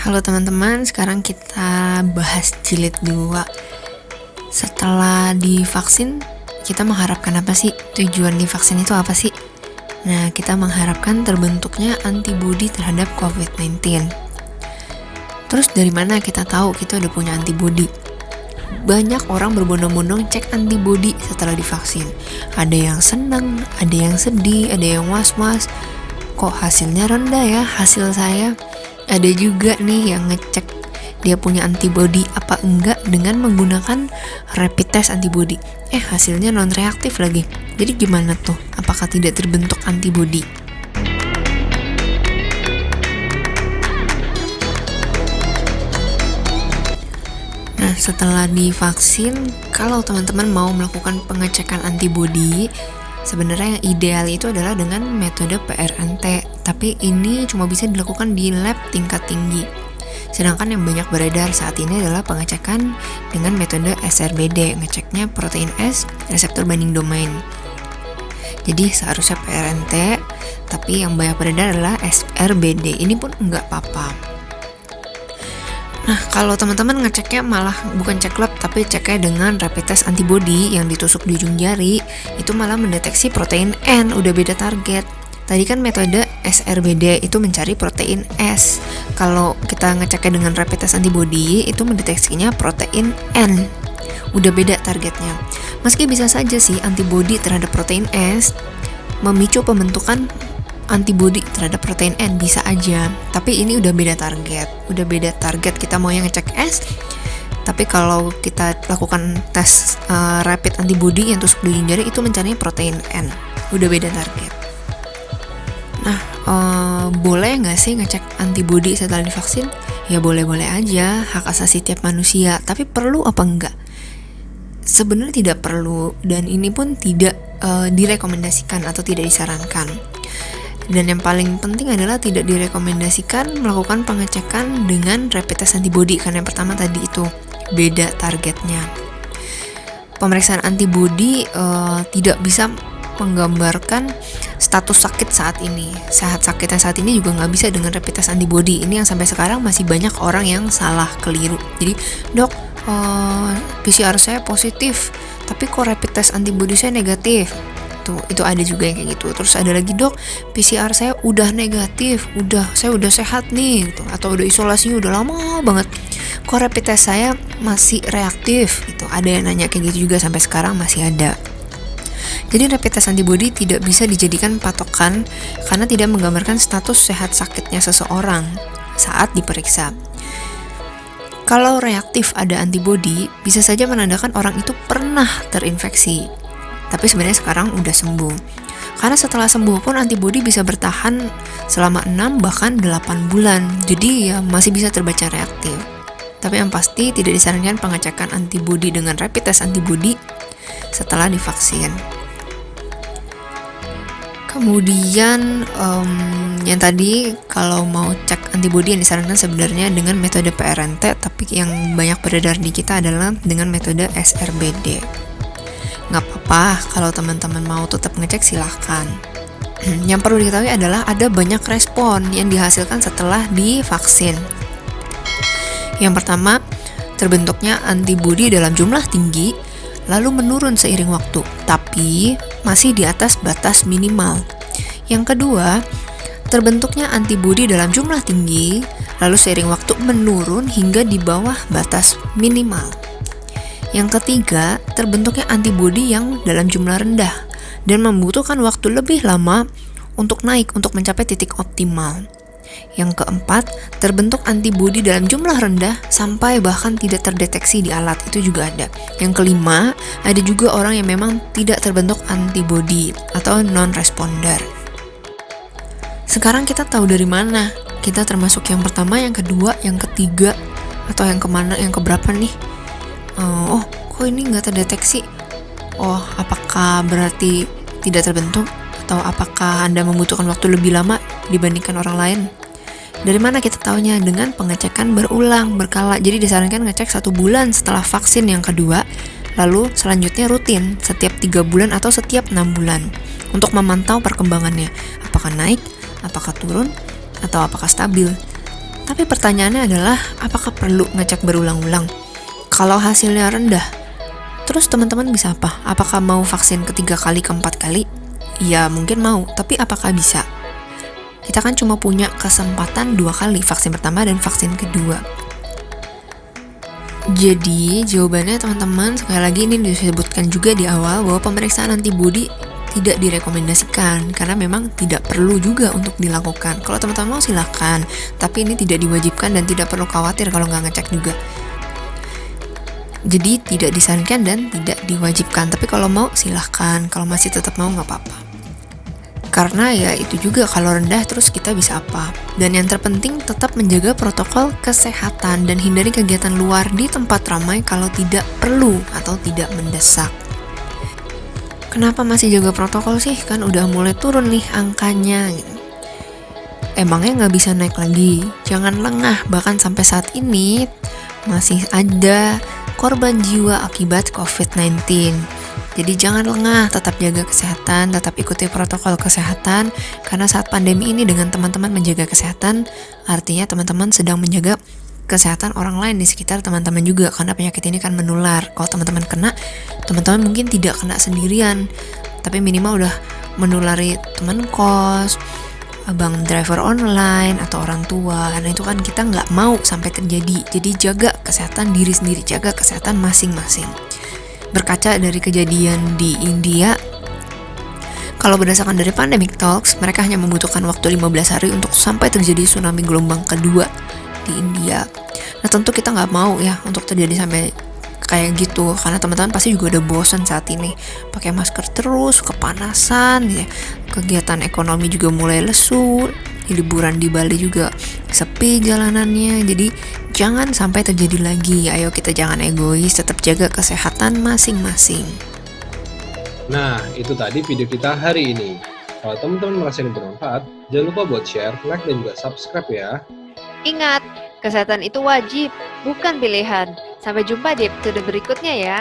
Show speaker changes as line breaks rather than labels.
Halo teman-teman, sekarang kita bahas jilid 2. Setelah divaksin, kita mengharapkan apa sih? Tujuan divaksin itu apa sih? Nah, kita mengharapkan terbentuknya antibodi terhadap COVID-19. Terus dari mana kita tahu kita udah punya antibodi? Banyak orang berbondong-bondong cek antibodi setelah divaksin. Ada yang senang, ada yang sedih, ada yang was-was. Kok hasilnya rendah ya hasil saya? Ada juga nih yang ngecek dia punya antibodi apa enggak dengan menggunakan rapid test antibodi. Hasilnya non reaktif lagi. Jadi gimana tuh? Apakah tidak terbentuk antibodi? Nah, setelah divaksin, kalau teman-teman mau melakukan pengecekan antibodi, sebenarnya yang ideal itu adalah dengan metode PRNT, tapi ini cuma bisa dilakukan di lab tingkat tinggi. Sedangkan yang banyak beredar saat ini adalah pengecekan dengan metode SRBD, ngeceknya protein S, reseptor binding domain. Jadi seharusnya PRNT, tapi yang banyak beredar adalah SRBD. Ini pun nggak apa-apa. Nah, kalau teman-teman ngeceknya malah bukan cek lab, tapi ceknya dengan rapid test antibody yang ditusuk di ujung jari, itu malah mendeteksi protein N, udah beda target. Tadi kan metode SRBD itu mencari protein S. Kalau kita ngeceknya dengan rapid test antibody, itu mendeteksinya protein N. Udah beda targetnya. Meski bisa saja sih antibody terhadap protein S memicu pembentukan antibodi terhadap protein N, bisa aja, tapi ini udah beda target. Kita mau yang ngecek S, tapi kalau kita lakukan tes rapid antibody yang tusuk di ujung jari itu mencarinya protein N, udah beda target. Nah, boleh nggak sih ngecek antibody setelah divaksin? Ya boleh-boleh aja, hak asasi tiap manusia, tapi perlu apa enggak? Sebenarnya tidak perlu, dan ini pun tidak direkomendasikan atau tidak disarankan. Dan yang paling penting adalah tidak direkomendasikan melakukan pengecekan dengan rapid test antibody, karena yang pertama tadi itu beda targetnya. Pemeriksaan antibody tidak bisa menggambarkan status sakit saat ini. Sakitnya saat ini juga nggak bisa dengan rapid test antibody. Ini yang sampai sekarang masih banyak orang yang salah, keliru. Jadi, dok, PCR saya positif, tapi kok rapid test antibody saya negatif? Itu ada juga yang kayak gitu. Terus ada lagi, dok, PCR saya udah negatif, saya udah sehat nih gitu, atau udah isolasinya udah lama banget, kok rapid test saya masih reaktif gitu. Ada yang nanya kayak gitu juga, sampai sekarang masih ada. Jadi rapid test antibody tidak bisa dijadikan patokan karena tidak menggambarkan status sehat sakitnya seseorang saat diperiksa. Kalau reaktif ada antibody, bisa saja menandakan orang itu pernah terinfeksi, tapi sebenarnya sekarang udah sembuh. Karena setelah sembuh pun antibodi bisa bertahan selama 6 bahkan 8 bulan. Jadi ya masih bisa terbaca reaktif. Tapi yang pasti tidak disarankan pengecekan antibodi dengan rapid test antibodi setelah divaksin. Kemudian yang tadi kalau mau cek antibodi yang disarankan sebenarnya dengan metode PRNT, tapi yang banyak beredar di kita adalah dengan metode SRBD. Nggak apa-apa, kalau teman-teman mau tetap ngecek silahkan. Yang perlu diketahui adalah ada banyak respon yang dihasilkan setelah divaksin. Yang pertama, terbentuknya antibodi dalam jumlah tinggi, lalu menurun seiring waktu, tapi masih di atas batas minimal. Yang kedua, terbentuknya antibodi dalam jumlah tinggi, lalu seiring waktu menurun hingga di bawah batas minimal. Yang ketiga, terbentuknya antibodi yang dalam jumlah rendah dan membutuhkan waktu lebih lama untuk mencapai titik optimal. Yang keempat, terbentuk antibodi dalam jumlah rendah sampai bahkan tidak terdeteksi di alat, itu juga ada. Yang kelima, ada juga orang yang memang tidak terbentuk antibodi atau non-responder. Sekarang kita tahu dari mana? Kita termasuk yang pertama, yang kedua, yang ketiga, atau yang kemana, yang keberapa nih? Kok ini nggak terdeteksi? Apakah berarti tidak terbentuk? Atau apakah Anda membutuhkan waktu lebih lama dibandingkan orang lain? Dari mana kita taunya? Dengan pengecekan berulang, berkala. Jadi disarankan ngecek 1 bulan setelah vaksin yang kedua, lalu selanjutnya rutin setiap 3 bulan atau setiap 6 bulan untuk memantau perkembangannya. Apakah naik, apakah turun, atau apakah stabil. Tapi pertanyaannya adalah, apakah perlu ngecek berulang-ulang? Kalau hasilnya rendah, terus teman-teman bisa apa? Apakah mau vaksin ketiga kali, keempat kali? Ya mungkin mau, tapi apakah bisa? Kita kan cuma punya kesempatan 2 kali, vaksin pertama dan vaksin kedua. Jadi jawabannya teman-teman, sekali lagi ini disebutkan juga di awal bahwa pemeriksaan antibodi tidak direkomendasikan karena memang tidak perlu juga untuk dilakukan. Kalau teman-teman mau silahkan, tapi ini tidak diwajibkan dan tidak perlu khawatir kalau nggak ngecek juga. Jadi tidak disarankan dan tidak diwajibkan, tapi kalau mau silahkan, kalau masih tetap mau nggak apa-apa. Karena ya itu juga, kalau rendah terus kita bisa apa. Dan yang terpenting tetap menjaga protokol kesehatan dan hindari kegiatan luar di tempat ramai kalau tidak perlu atau tidak mendesak. Kenapa masih jaga protokol sih? Kan udah mulai turun nih angkanya gitu. Emangnya nggak bisa naik lagi? Jangan lengah, bahkan sampai saat ini masih ada korban jiwa akibat COVID-19. Jadi jangan lengah, tetap jaga kesehatan, tetap ikuti protokol kesehatan. Karena saat pandemi ini dengan teman-teman menjaga kesehatan, artinya teman-teman sedang menjaga kesehatan orang lain di sekitar teman-teman juga, karena penyakit ini kan menular. Kalau teman-teman kena, teman-teman mungkin tidak kena sendirian, tapi minimal udah menulari teman kos, abang driver online, atau orang tua. Karena itu kan kita nggak mau sampai terjadi. Jadi jaga kesehatan diri sendiri, jaga kesehatan masing-masing. Berkaca dari kejadian di India, kalau berdasarkan dari Pandemic Talks, mereka hanya membutuhkan waktu 15 hari untuk sampai terjadi tsunami gelombang kedua di India. Nah tentu kita nggak mau ya untuk terjadi sampai kayak gitu, karena teman-teman pasti juga udah bosan saat ini pakai masker terus, kepanasan ya, kegiatan ekonomi juga mulai lesu, liburan di Bali juga sepi jalanannya. Jadi jangan sampai terjadi lagi. Ayo kita jangan egois, tetap jaga kesehatan masing-masing.
Nah, itu tadi video kita hari ini. Kalau teman-teman merasa ini bermanfaat, jangan lupa buat share, like, dan juga subscribe ya.
Ingat, kesehatan itu wajib, bukan pilihan. Sampai jumpa di episode berikutnya ya.